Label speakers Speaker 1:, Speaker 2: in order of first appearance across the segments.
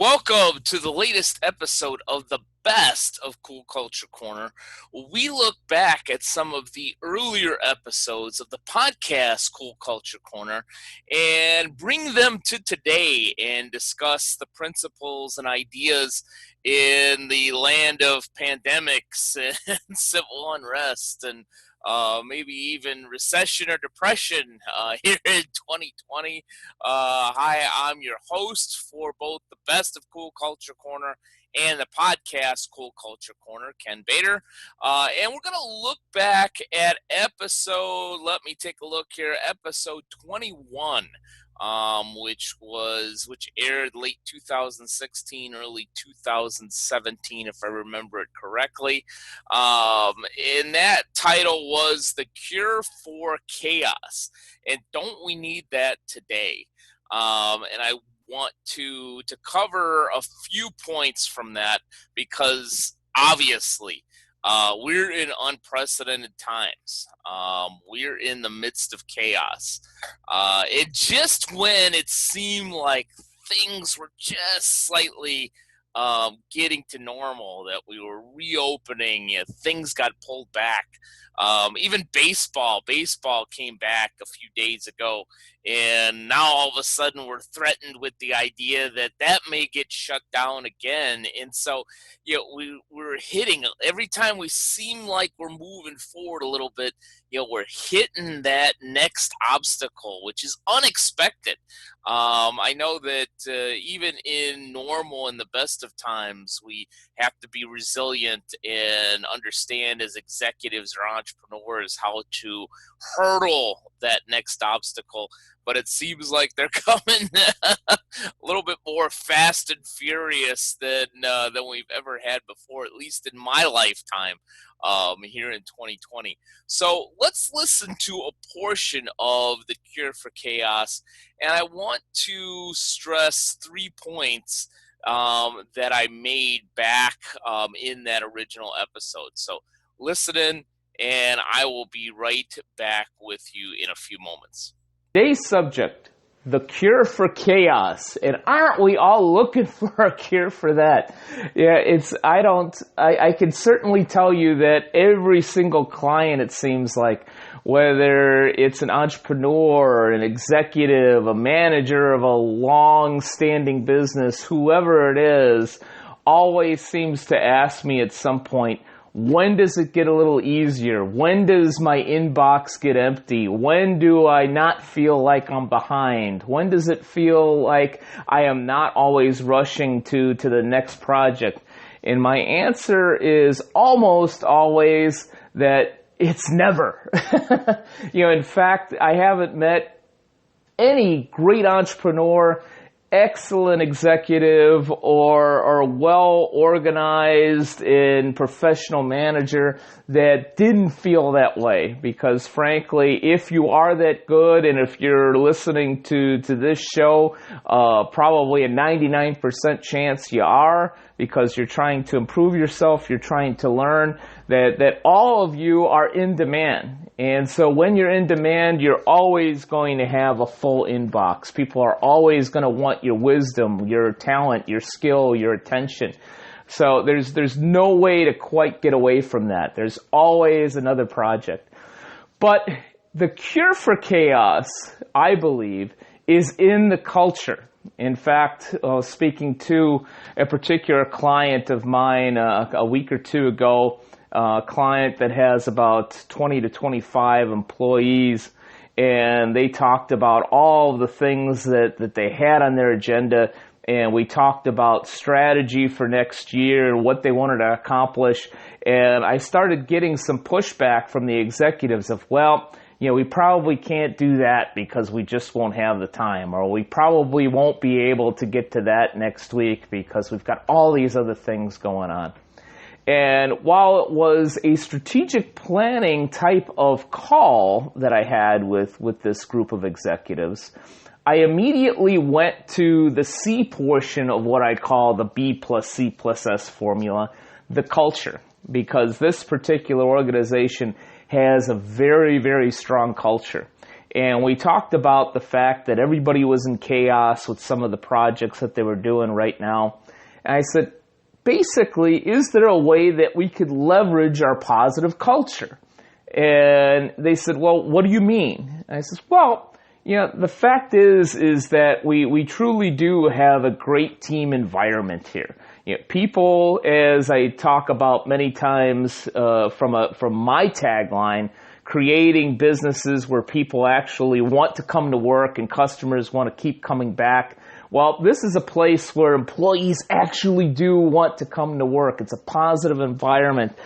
Speaker 1: Welcome to the latest episode of the best of Cool Culture Corner. We look back at some of the earlier episodes of the podcast Cool Culture Corner and bring them to today and discuss the principles and ideas in the land of pandemics and civil unrest and maybe even recession or depression here in 2020. Hi, I'm your host for both the best of Cool Culture Corner and the podcast Cool Culture Corner, Ken Bader. And we're going to look back at let me take a look here, episode 21. Which aired late 2016, early 2017, if I remember it correctly. And that title was The Cure for Chaos. And don't we need that today? And I want to cover a few points from that because obviously we're in unprecedented times. We're in the midst of chaos. Just when it seemed like things were just slightly getting to normal, that we were reopening, things got pulled back. Even baseball came back a few days ago, and now all of a sudden we're threatened with the idea that may get shut down again. And so, we're hitting, every time we seem like we're moving forward a little bit, we're hitting that next obstacle, which is unexpected. I know that even in normal and the best of times, we have to be resilient and understand as executives or entrepreneurs how to hurdle that next obstacle. But it seems like they're coming a little bit more fast and furious than we've ever had before, at least in my lifetime here in 2020. So let's listen to a portion of The Cure for Chaos. And I want to stress 3 points that I made back in that original episode. So listen in, and I will be right back with you in a few moments.
Speaker 2: Today's subject, the cure for chaos. And aren't we all looking for a cure for that? Yeah, I can certainly tell you that every single client, it seems like, whether it's an entrepreneur, an executive, a manager of a long-standing business, whoever it is, always seems to ask me at some point, when does it get a little easier? When does my inbox get empty? When do I not feel like I'm behind? When does it feel like I am not always rushing to the next project? And my answer is almost always that it's never. In fact, I haven't met any great entrepreneur, excellent executive, or well-organized and professional manager that didn't feel that way. Because frankly, if you are that good, and if you're listening to this show, probably a 99% chance you are, because you're trying to improve yourself, you're trying to learn, that all of you are in demand. And so when you're in demand, you're always going to have a full inbox. People are always going to want your wisdom, your talent, your skill, your attention. So there's no way to quite get away from that. There's always another project. But the cure for chaos, I believe, is in the culture. In fact, speaking to a particular client of mine a week or two ago, a client that has about 20 to 25 employees, and they talked about all the things that they had on their agenda, and we talked about strategy for next year and what they wanted to accomplish. And I started getting some pushback from the executives of, we probably can't do that because we just won't have the time, or we probably won't be able to get to that next week because we've got all these other things going on. And while it was a strategic planning type of call that I had with this group of executives, I immediately went to the C portion of what I call the B plus C plus S formula, the culture, because this particular organization has a very, very strong culture. And we talked about the fact that everybody was in chaos with some of the projects that they were doing right now. And I said, basically, is there a way that we could leverage our positive culture? And they said, well, what do you mean? And I said, well, the fact is that we truly do have a great team environment here. People, as I talk about many times from my tagline, creating businesses where people actually want to come to work and customers want to keep coming back. Well, this is a place where employees actually do want to come to work. It's a positive environment.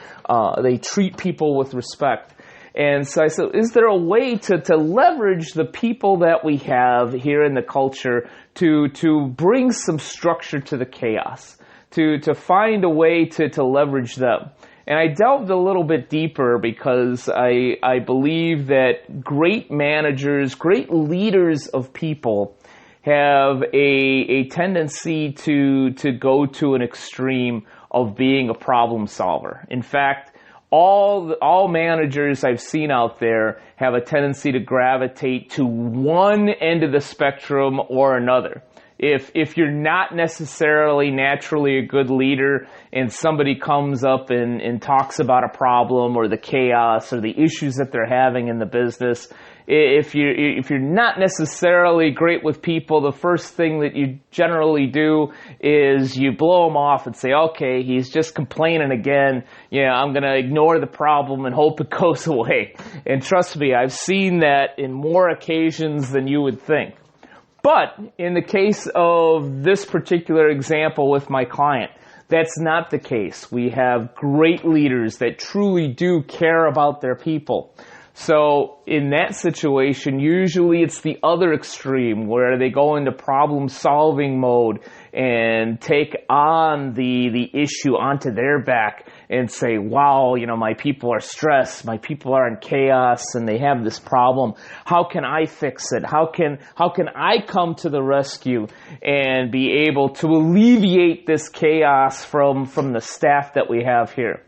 Speaker 2: They treat people with respect. And so I said, is there a way to leverage the people that we have here in the culture to bring some structure to the chaos, to find a way to leverage them? And I delved a little bit deeper because I believe that great managers, great leaders of people have a tendency to go to an extreme of being a problem solver. In fact, all managers I've seen out there have a tendency to gravitate to one end of the spectrum or another. If you're not necessarily naturally a good leader and somebody comes up and talks about a problem or the chaos or the issues that they're having in the business, if you're not necessarily great with people, the first thing that you generally do is you blow them off and say, okay, he's just complaining again. I'm going to ignore the problem and hope it goes away. And trust me, I've seen that in more occasions than you would think. But in the case of this particular example with my client, that's not the case. We have great leaders that truly do care about their people. So in that situation, usually it's the other extreme where they go into problem-solving mode and take on the issue onto their back and say, wow, my people are stressed, my people are in chaos, and they have this problem. How can I fix it? How can I come to the rescue and be able to alleviate this chaos from the staff that we have here?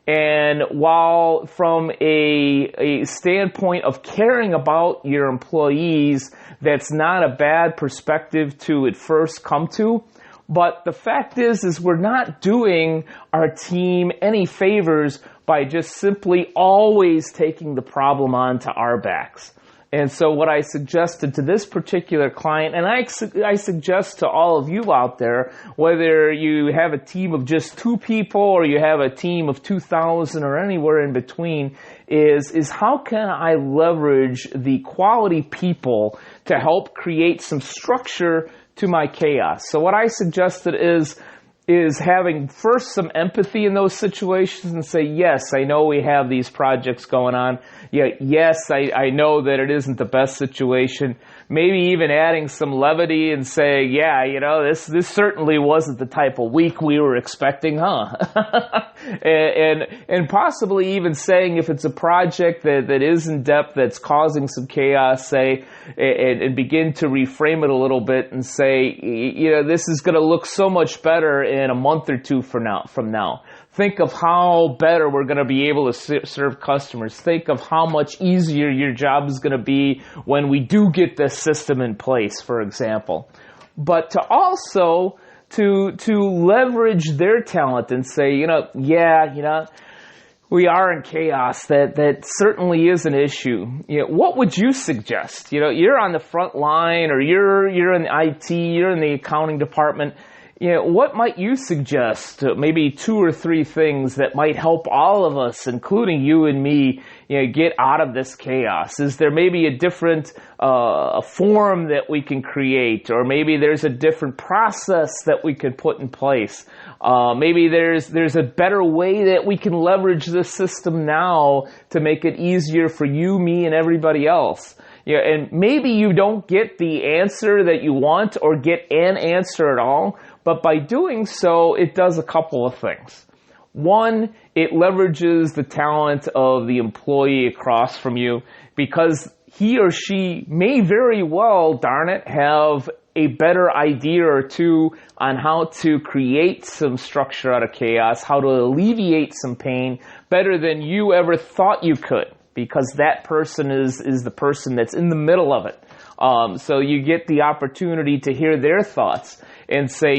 Speaker 2: And while from a standpoint of caring about your employees, that's not a bad perspective to at first come to. But the fact is we're not doing our team any favors by just simply always taking the problem onto our backs. And so what I suggested to this particular client, and I suggest to all of you out there, whether you have a team of just 2 people or you have a team of 2,000 or anywhere in between, is how can I leverage the quality people to help create some structure to my chaos? So what I suggested is having first some empathy in those situations and say, yes, I know we have these projects going on. Yeah, yes, I know that it isn't the best situation. Maybe even adding some levity and say, yeah, this certainly wasn't the type of week we were expecting, huh? and possibly even saying if it's a project that is in depth, that's causing some chaos, say, and begin to reframe it a little bit and say, this is going to look so much better in a month or two from now. Think of how better we're going to be able to serve customers. Think of how much easier your job is going to be when we do get this system in place, for example. But to also to leverage their talent and say, we are in chaos. That certainly is an issue. What would you suggest? You're on the front line, or you're in IT, you're in the accounting department. What might you suggest? Maybe 2 or 3 things that might help all of us, including you and me, get out of this chaos. Is there maybe a different a form that we can create, or maybe there's a different process that we could put in place? Maybe there's a better way that we can leverage this system now to make it easier for you, me, and everybody else. And maybe you don't get the answer that you want or get an answer at all, but by doing so, it does a couple of things. One, it leverages the talent of the employee across from you, because he or she may very well, darn it, have a better idea or two on how to create some structure out of chaos, how to alleviate some pain better than you ever thought you could. because that person is the person that's in the middle of it. So you get the opportunity to hear their thoughts and say,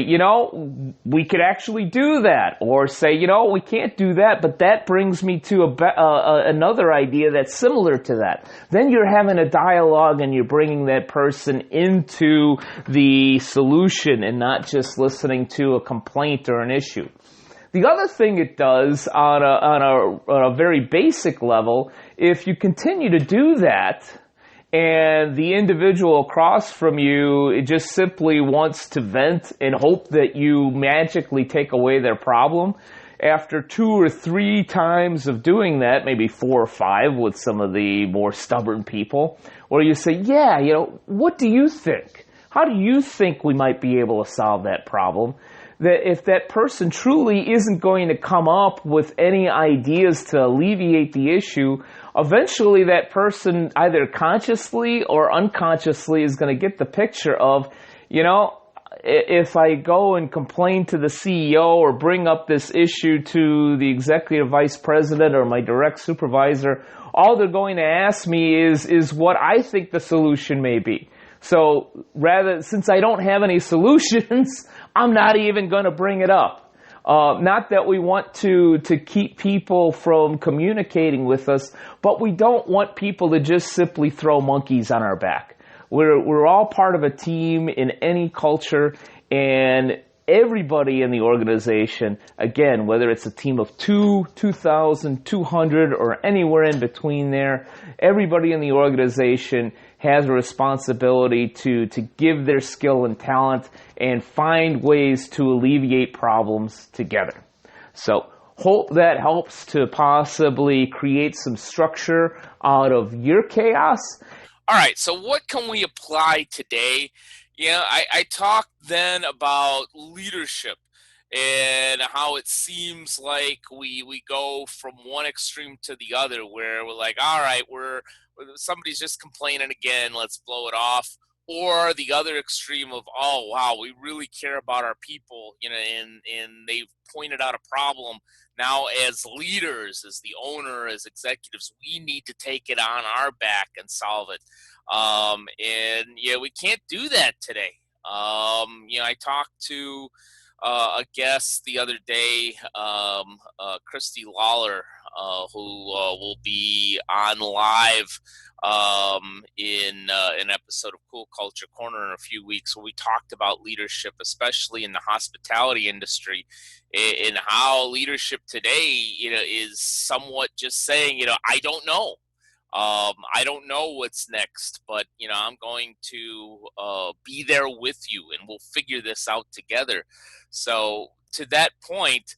Speaker 2: we could actually do that, or say, we can't do that, but that brings me to another idea that's similar to that. Then you're having a dialogue and you're bringing that person into the solution and not just listening to a complaint or an issue. The other thing it does on a very basic level, if you continue to do that, and the individual across from you just simply wants to vent and hope that you magically take away their problem, after 2 or 3 times of doing that, maybe 4 or 5 with some of the more stubborn people, where you say, what do you think? How do you think we might be able to solve that problem? That if that person truly isn't going to come up with any ideas to alleviate the issue, eventually that person either consciously or unconsciously is going to get the picture of, if I go and complain to the CEO or bring up this issue to the executive vice president or my direct supervisor, all they're going to ask me is what I think the solution may be. So since I don't have any solutions, I'm not even going to bring it up. Not that we want to keep people from communicating with us, but we don't want people to just simply throw monkeys on our back. We're all part of a team in any culture, and everybody in the organization, again, whether it's a team of 2,000, 200, or anywhere in between there, everybody in the organization has a responsibility to give their skill and talent and find ways to alleviate problems together. So hope that helps to possibly create some structure out of your chaos.
Speaker 1: All right, so what can we apply today? I talked then about leadership and how it seems like we go from one extreme to the other, where we're like, all right, somebody's just complaining again, let's blow it off. Or the other extreme of, oh, wow, we really care about our people, and they've pointed out a problem. Now, as leaders, as the owner, as executives, we need to take it on our back and solve it. We can't do that today. I talked to a guest the other day, Christy Lawler, who will be on live in an episode of Cool Culture Corner in a few weeks, where we talked about leadership, especially in the hospitality industry, and how leadership today, is somewhat just saying, I don't know. I don't know what's next, but I'm going to be there with you, and we'll figure this out together. So to that point,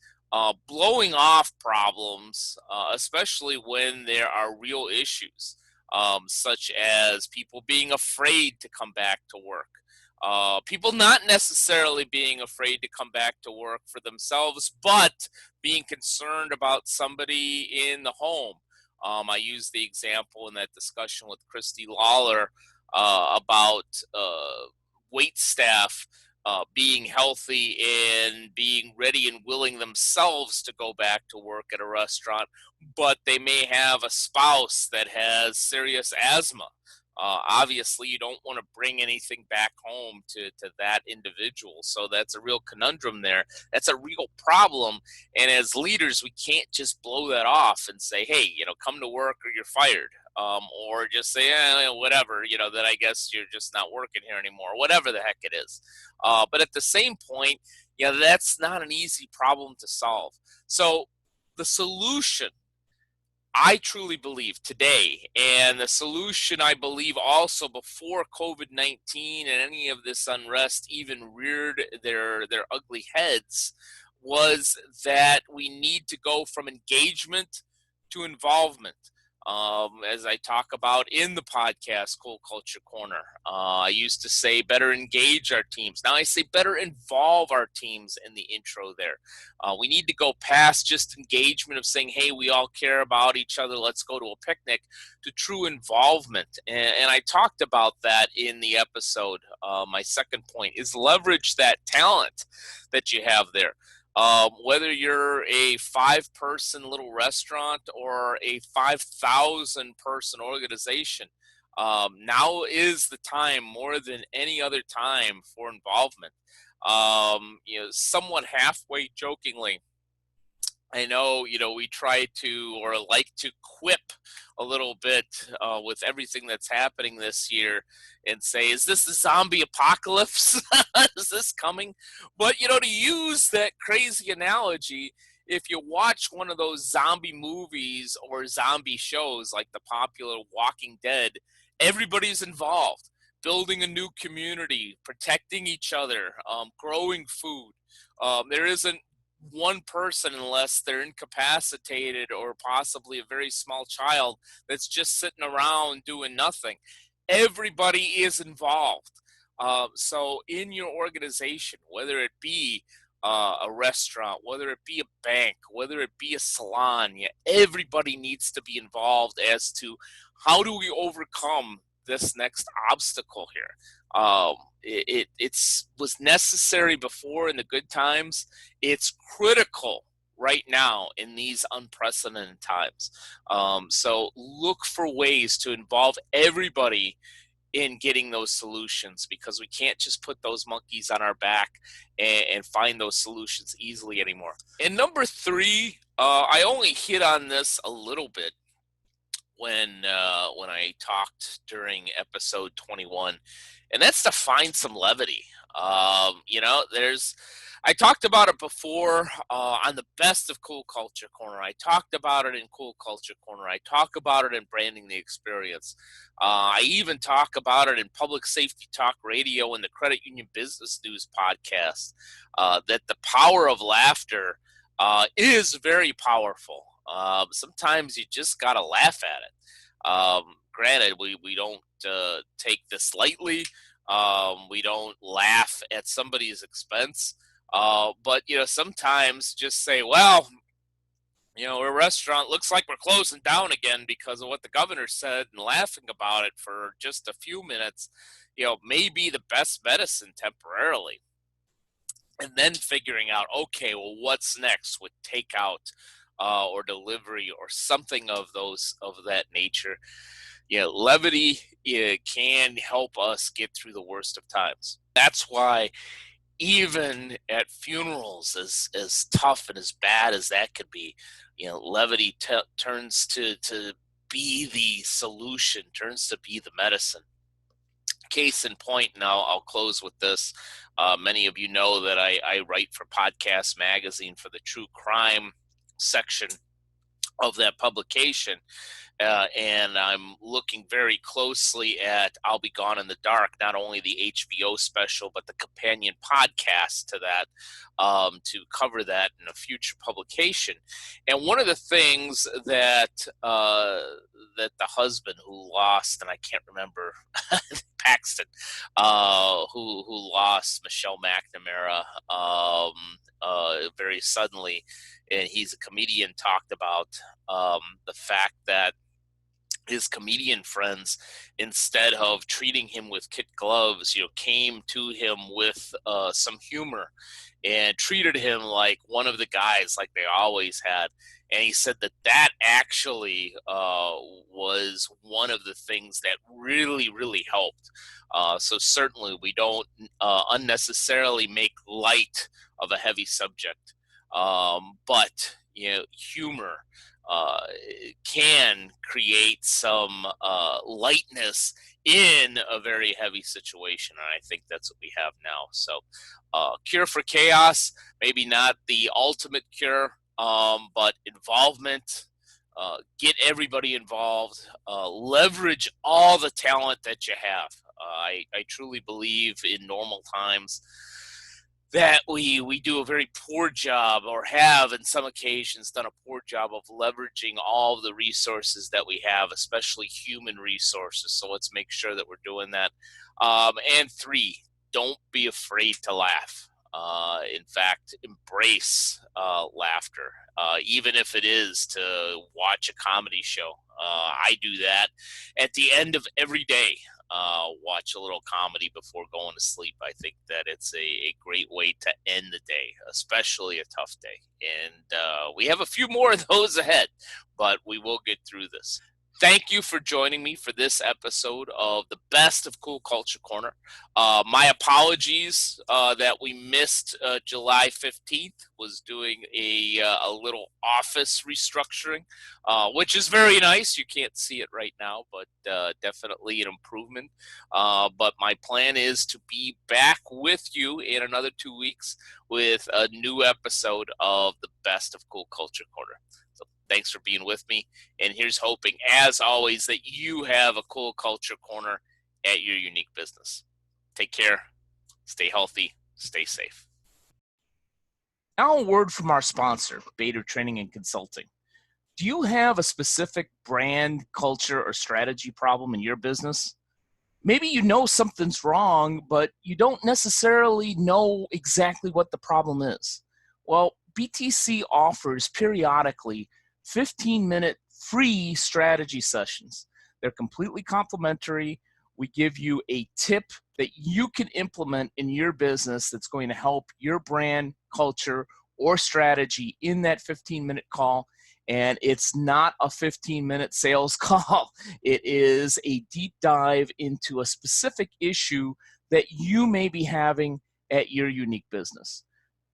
Speaker 1: blowing off problems, especially when there are real issues, such as people being afraid to come back to work, people not necessarily being afraid to come back to work for themselves, but being concerned about somebody in the home. I used the example in that discussion with Christy Lawler about wait staff being healthy and being ready and willing themselves to go back to work at a restaurant, but they may have a spouse that has serious asthma. Obviously, you don't want to bring anything back home to that individual. So that's a real conundrum there. That's a real problem. And as leaders, we can't just blow that off and say, hey, come to work or you're fired. Or just say, whatever, that I guess you're just not working here anymore, whatever the heck it is. But at the same point, that's not an easy problem to solve. So the solution, I truly believe today, and the solution I believe also before COVID-19 and any of this unrest even reared their ugly heads, was that we need to go from engagement to involvement. As I talk about in the podcast, Cool Culture Corner, I used to say better engage our teams. Now I say better involve our teams in the intro there. We need to go past just engagement of saying, hey, we all care about each other, let's go to a picnic, to true involvement. And I talked about that in the episode. My second point is leverage that talent that you have there. Whether you're a 5-person little restaurant or a 5,000-person organization, now is the time more than any other time for involvement. Somewhat halfway jokingly, I know, we try to or like to quip a little bit with everything that's happening this year and say, is this the zombie apocalypse? Is this coming? But, to use that crazy analogy, if you watch one of those zombie movies or zombie shows like the popular Walking Dead, everybody's involved. Building a new community, protecting each other, growing food. There isn't one person unless they're incapacitated or possibly a very small child that's just sitting around doing nothing. Everybody is involved. So in your organization, whether it be a restaurant, whether it be a bank, whether it be a salon, yeah, everybody needs to be involved as to how do we overcome this next obstacle here. It's was necessary before in the good times. It's critical right now in these unprecedented times. So look for ways to involve everybody in getting those solutions, because we can't just put those monkeys on our back and find those solutions easily anymore. And number three, I only hit on this a little bit when I talked during episode 21, and that's to find some levity. There's I talked about it before on the Best of Cool Culture Corner. I talked about it in Cool Culture Corner. I talk about it in Branding the Experience. I even talk about it in Public Safety Talk Radio and the Credit Union Business News podcast. That the power of laughter is very powerful. Sometimes you just got to laugh at it. Granted, we don't take this lightly. We don't laugh at somebody's expense. But sometimes just say, well, a restaurant looks like we're closing down again because of what the governor said, and laughing about it for just a few minutes, may be the best medicine temporarily. And then figuring out, okay, well, what's next with takeout or delivery or something of that nature. Levity can help us get through the worst of times. That's why even at funerals, as tough and as bad as that could be, levity turns to be the solution, turns to be the medicine. Case in point, and I'll close with this. Many of you know that I write for Podcast Magazine for the true crime section of that publication. And I'm looking very closely at I'll Be Gone in the Dark, not only the HBO special, but the companion podcast to that, to cover that in a future publication. And one of the things that that the husband who lost, and I can't remember, Paxton, who lost Michelle McNamara very suddenly, and he's a comedian, talked about the fact that his comedian friends, instead of treating him with kid gloves, came to him with some humor and treated him like one of the guys, like they always had. And he said that actually was one of the things that really, really helped. So certainly we don't unnecessarily make light of a heavy subject, but humor can create some lightness in a very heavy situation. And I think that's what we have now. So cure for chaos, maybe not the ultimate cure, but involvement. Get everybody involved. Leverage all the talent that you have. I truly believe in normal times that we do a very poor job, or have in some occasions done a poor job of leveraging all of the resources that we have, especially human resources. So let's make sure that we're doing that. And three, don't be afraid to laugh. In fact, embrace laughter, even if it is to watch a comedy show. I do that at the end of every day. watch a little comedy before going to sleep. I think that it's a great way to end the day, especially a tough day. And we have a few more of those ahead, but we will get through this. Thank you for joining me for this episode of the Best of Cool Culture Corner. My apologies that we missed July 15th. Was doing a little office restructuring, which is very nice. You can't see it right now, but definitely an improvement. But my plan is to be back with you in another 2 weeks with a new episode of the Best of Cool Culture Corner. So thanks for being with me. And here's hoping, as always, that you have a cool culture corner at your unique business. Take care, stay healthy, stay safe. Now, a word from our sponsor, Bader Training and Consulting. Do you have a specific brand, culture, or strategy problem in your business? Maybe you know something's wrong, but you don't necessarily know exactly what the problem is. Well, BTC offers periodically 15-minute free strategy sessions. They're completely complimentary. We give you a tip that you can implement in your business that's going to help your brand, culture, or strategy in that 15-minute call. And it's not a 15-minute sales call. It is a deep dive into a specific issue that you may be having at your unique business.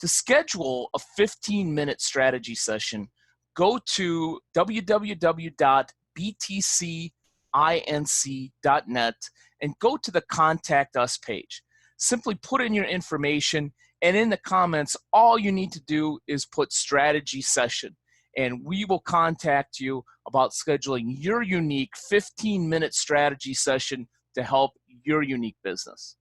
Speaker 1: To schedule a 15-minute strategy session, go to www.btcinc.net and go to the Contact Us page. Simply put in your information, and in the comments, all you need to do is put strategy session, and we will contact you about scheduling your unique 15-minute strategy session to help your unique business.